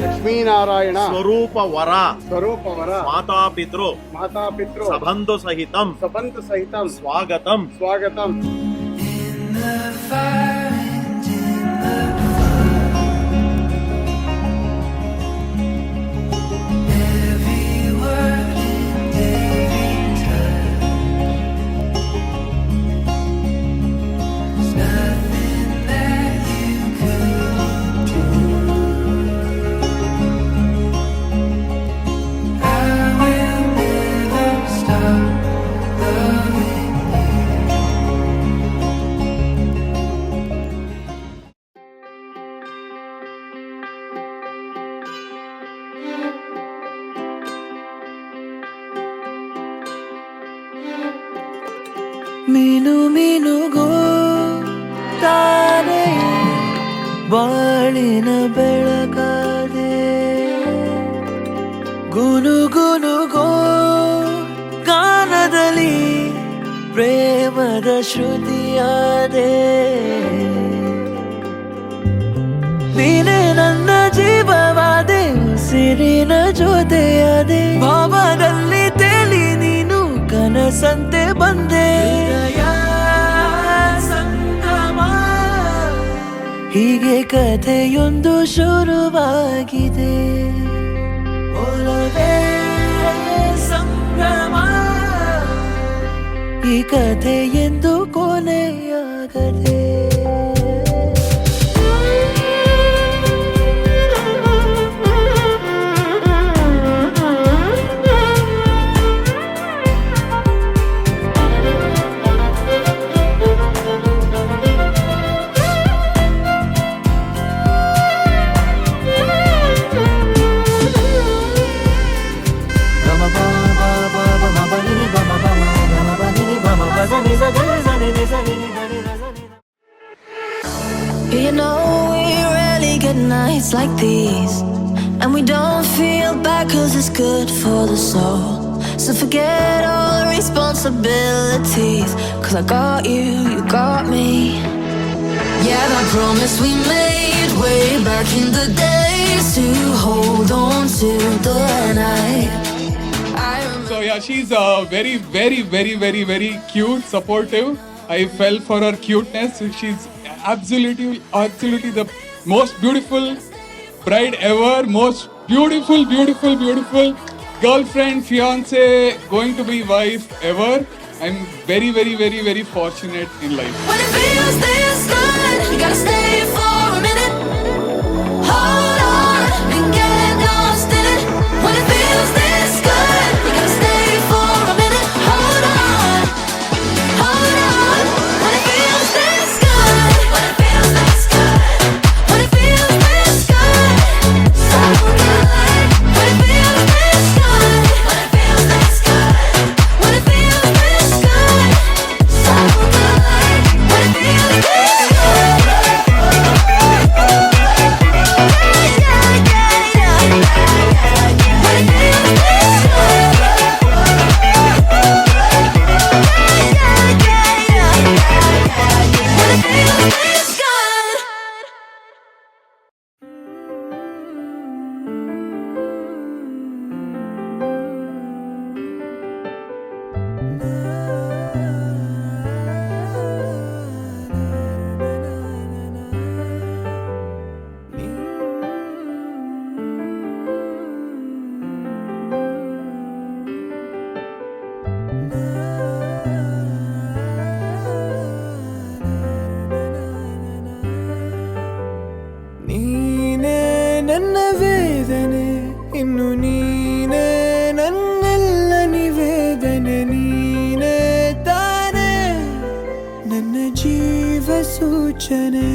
ಲಕ್ಷ್ಮೀನಾರಾಯಣ ಸ್ವರೂಪ ವರ ಮಾತಾಪಿತೃ ಸಬಂಧು ಸಹಿತಂ ಸ್ವಾಗತಂ ಸ್ವಾಗತಂ. ಮೀನು ಮೀನುಗೋ ತಾರೆ ಬಾಳಿನ ಬೆಳಕಾದೆ, ಗುನುಗುನುಗೋ ಗಾನದಲ್ಲಿ ಪ್ರೇಮದ ಶ್ರುತಿಯಾದೆ. ನೀನೇ ನನ್ನ ಜೀವವಾದೆ, ಉಸಿರಿನ ಜೊತೆಯಾದೆ, ಭಾವದಲ್ಲಿ ತೇಲಿ ನೀನು ಕನಸಂತೆ ಬಂದೆ. ಸಂಗಮ ಹೀಗೆ ಕಥೆಯೊಂದು ಶುರುವಾಗಿದೆ. ಒಲವೇ ಸಂಭ್ರಮ ಈ ಕಥೆಯೆಂದು ಕೊನೆಯಾಗದೆ. You know we rarely get nights like these, and we don't feel bad 'cause it's good for the soul. So forget all the responsibilities, 'cause I got you, you got me. Yeah, that promise we made way back in the days, to hold on to the night. So yeah, she's very, very, very, very, very cute, supportive. I fell for her cuteness. She's absolutely the most beautiful bride ever, most beautiful girlfriend, fiance, going to be wife ever. I'm very, very, very, very fortunate in life. When it feels this good, you gotta stay for a minute. Hold on and get lost in it. When it feels this good, you gotta stay for a minute. Hold on. When it feels this good, when it feels this good, when it feels this good, so good. When it feels this good, when it feels this good, when it feels this good, so good. When it feels this good. ಜೀವ ಸೂಚನೆ